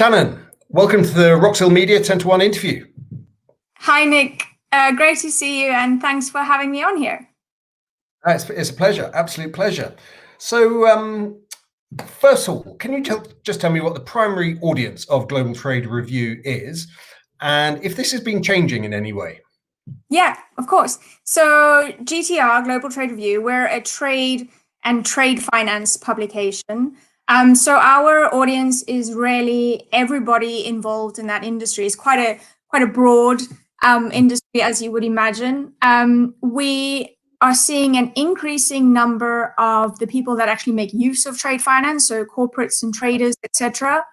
Shannon, welcome to the Roxhill Media 10 to 1 interview. Hi, Nick. Great to see you, and thanks for having me on here. It's a pleasure, absolute pleasure. So, first of all, can you just tell me what the primary audience of Global Trade Review is, and if this has been changing in any way? Yeah, of course. So GTR, Global Trade Review, we're a trade and trade finance publication. So our audience is really everybody involved in that industry. It's quite a broad industry, as you would imagine. We are seeing an increasing number of the people that actually make use of trade finance, so corporates and traders, etc.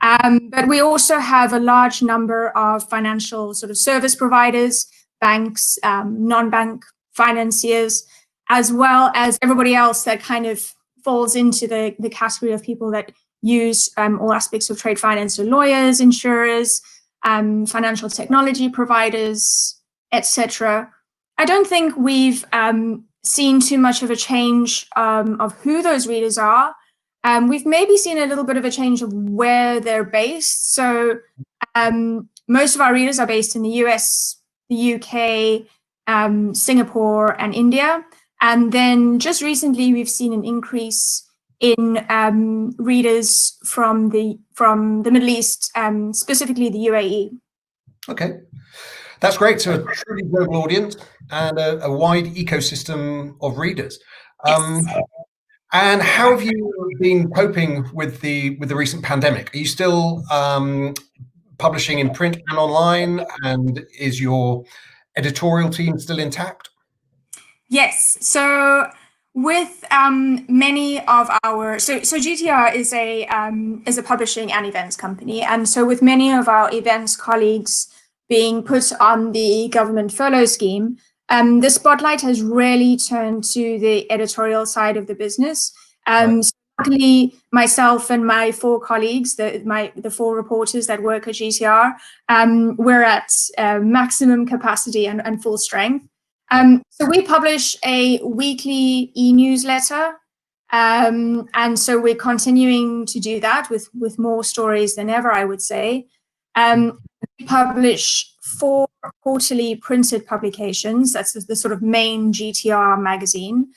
But we also have a large number of financial sort of service providers, banks, non-bank financiers, as well as everybody else that kind of falls into the category of people that use all aspects of trade finance, so lawyers, insurers, financial technology providers, etc. I don't think we've seen too much of a change of who those readers are. We've maybe seen a little bit of a change of where they're based. So most of our readers are based in the US, the UK, Singapore, and India. And then just recently, we've seen an increase in readers from the Middle East, specifically the UAE. Okay, that's great. So a truly global audience and a wide ecosystem of readers. Yes. And how have you been coping with the recent pandemic? Are you still publishing in print and online? And is your editorial team still intact? Yes. So with many of our so GTR is a publishing and events company, and so with many of our events colleagues being put on the government furlough scheme, the spotlight has really turned to the editorial side of the business. So luckily, myself and my four colleagues, the four reporters that work at GTR, we're at maximum capacity and full strength. So we publish a weekly e-newsletter, and so we're continuing to do that with more stories than ever, I would say. We publish 4 quarterly printed publications. That's the sort of main GTR magazine,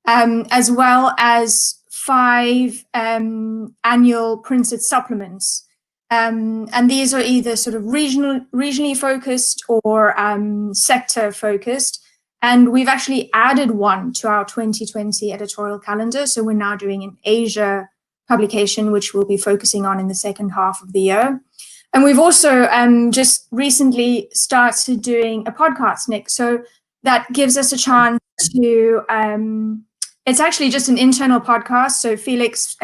as well as 5 annual printed supplements. And these are either sort of regionally focused or sector focused. And we've actually added one to our 2020 editorial calendar. So we're now doing an Asia publication, which we'll be focusing on in the second half of the year. And we've also just recently started doing a podcast, Nick. So that gives us a chance to, it's actually just an internal podcast. So Felix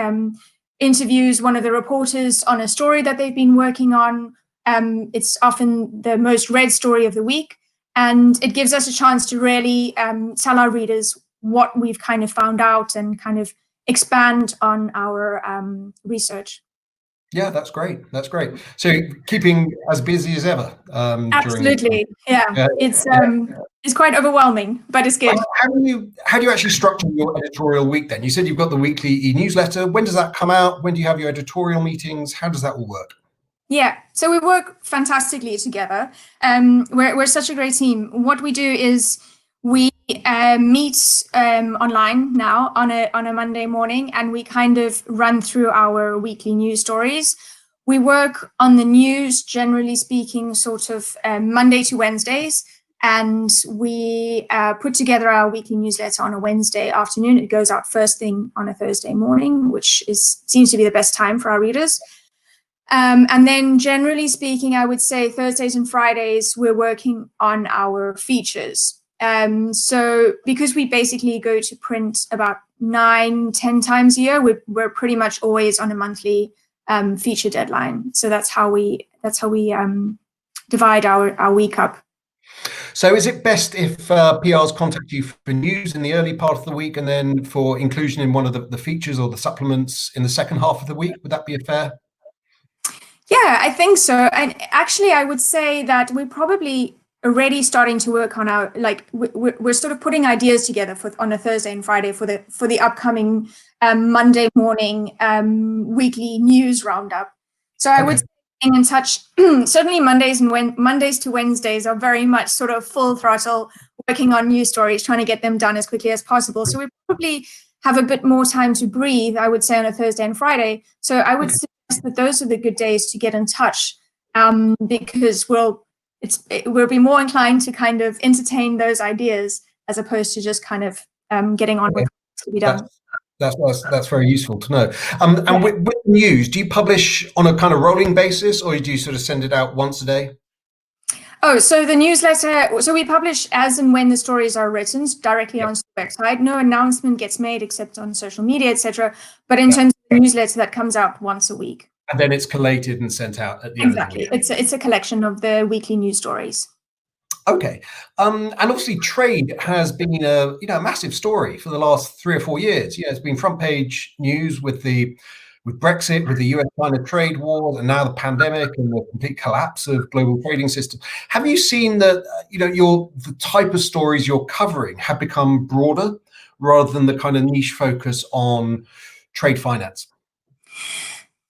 interviews one of the reporters on a story that they've been working on. It's often the most read story of the week. And it gives us a chance to really tell our readers what we've kind of found out and kind of expand on our research. Yeah, that's great. That's great. So keeping as busy as ever. Absolutely. It's quite overwhelming, but it's good. How do you actually structure your editorial week then? You said you've got the weekly e-newsletter. When does that come out? When do you have your editorial meetings? How does that all work? Yeah, so we work fantastically together. We're such a great team. What we do is we meet online now on a Monday morning, and we kind of run through our weekly news stories. We work on the news, generally speaking, sort of Monday to Wednesdays, and we put together our weekly newsletter on a Wednesday afternoon. It goes out first thing on a Thursday morning, which seems to be the best time for our readers. And then generally speaking, I would say Thursdays and Fridays, we're working on our features. So because we basically go to print about 9-10 times a year, we're pretty much always on a monthly feature deadline. So that's how we divide our week up. So is it best if PRs contact you for news in the early part of the week and then for inclusion in one of the features or the supplements in the second half of the week? Would that be a fair? Yeah, I think so. And actually, I would say that we're probably already starting to work on our, like, we're sort of putting ideas together on a Thursday and Friday for the upcoming Monday morning weekly news roundup. So I would say being in touch, certainly Mondays to Wednesdays are very much sort of full throttle, working on news stories, trying to get them done as quickly as possible. So we probably have a bit more time to breathe, I would say, on a Thursday and Friday. So I would suggest that those are the good days to get in touch, because we'll be more inclined to kind of entertain those ideas as opposed to just kind of getting on with what's to be done. That's very useful to know. And with news, do you publish on a kind of rolling basis, or do you sort of send it out once a day? Oh, so the newsletter, so we publish as and when the stories are written directly on the website. No announcement gets made except on social media, etc. But in terms of the newsletter, that comes out once a week. And then it's collated and sent out at the end of the week. It's a collection of the weekly news stories. Okay, and obviously trade has been a massive story for the last 3 or 4 years. It's been front page news with Brexit, with the US-China trade war, and now the pandemic and the complete collapse of global trading systems. Have you seen that the type of stories you're covering have become broader rather than the kind of niche focus on trade finance?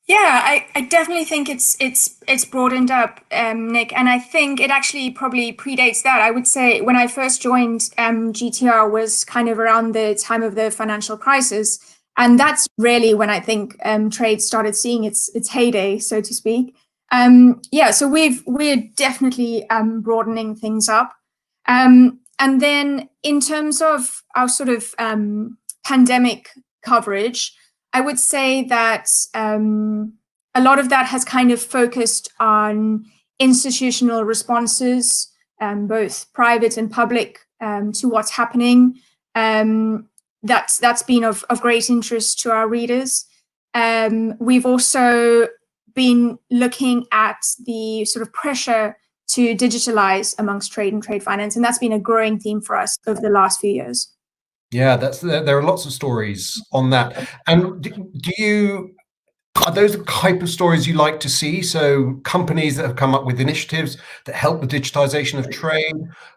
Yeah, I definitely think it's broadened up, Nick, and I think it actually probably predates that. I would say when I first joined, GTR was kind of around the time of the financial crisis, and that's really when I think trade started seeing its heyday, so to speak. So we're definitely broadening things up, and then in terms of our sort of pandemic coverage, I would say that a lot of that has kind of focused on institutional responses, both private and public, to what's happening. That's been of great interest to our readers. We've also been looking at the sort of pressure to digitalize amongst trade and trade finance, and that's been a growing theme for us over the last few years. Yeah, there are lots of stories on that. And are those the type of stories you like to see? So companies that have come up with initiatives that help the digitization of trade.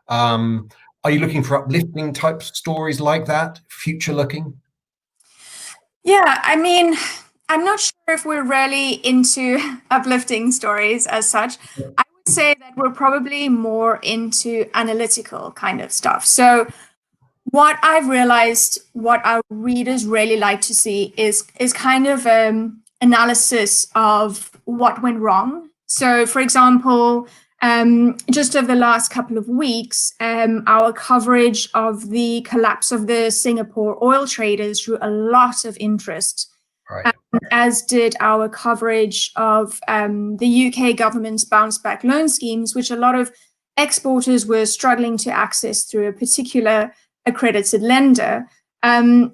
Are you looking for uplifting type stories like that, future looking? Yeah, I mean, I'm not sure if we're really into uplifting stories as such. I would say that we're probably more into analytical kind of stuff. So what I've realized, what our readers really like to see is kind of analysis of what went wrong. So, for example, just over the last couple of weeks, our coverage of the collapse of the Singapore oil traders drew a lot of interest, right. As did our coverage of the UK government's bounce back loan schemes, which a lot of exporters were struggling to access through a particular accredited lender. Those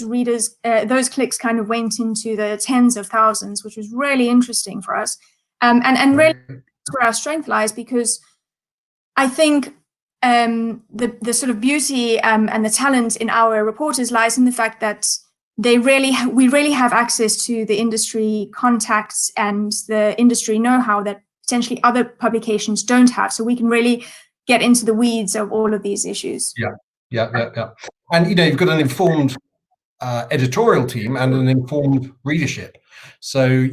readers, those clicks kind of went into the tens of thousands, which was really interesting for us. And really where our strength lies, because I think the sort of beauty and the talent in our reporters lies in the fact that we really have access to the industry contacts and the industry know-how that potentially other publications don't have. So we can really get into the weeds of all of these issues. Yeah. And you've got an informed editorial team and an informed readership. So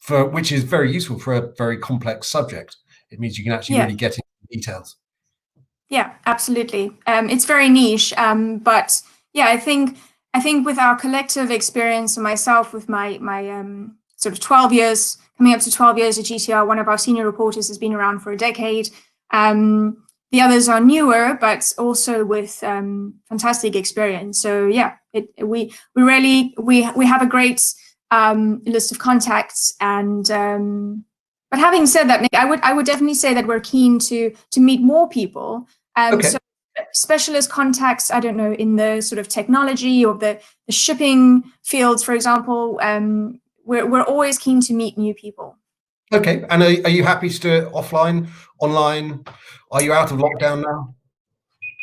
which is very useful for a very complex subject. It means you can actually really get into details. Yeah, absolutely. It's very niche, but yeah, I think with our collective experience, and myself with my sort of 12 years, coming up to 12 years at GTR, one of our senior reporters has been around for a decade. The others are newer, but also with fantastic experience. So yeah, we have a great list of contacts. And but having said that, Nick, I would definitely say that we're keen to meet more people. So specialist contacts, I don't know, in the sort of technology or the shipping fields, for example. We're always keen to meet new people. Okay, and are you happy to do it offline, online? Are you out of lockdown now?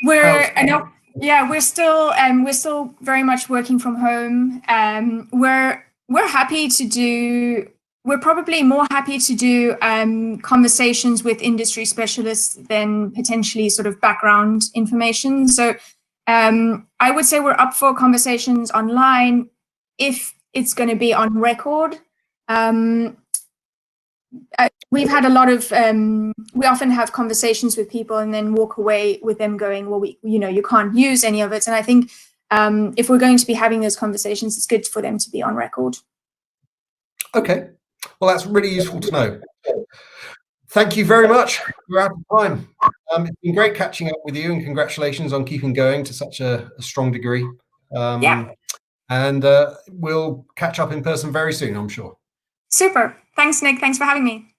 We're still very much working from home. We're probably more happy to do conversations with industry specialists than potentially sort of background information. So I would say we're up for conversations online if it's going to be on record. We've had a lot of, we often have conversations with people and then walk away with them going, well, you can't use any of it. And I think if we're going to be having those conversations, it's good for them to be on record. Okay, well, that's really useful to know. Thank you very much. We're out of time. It's been great catching up with you, and congratulations on keeping going to such a strong degree. Yeah. And we'll catch up in person very soon, I'm sure. Super. Thanks, Nick. Thanks for having me.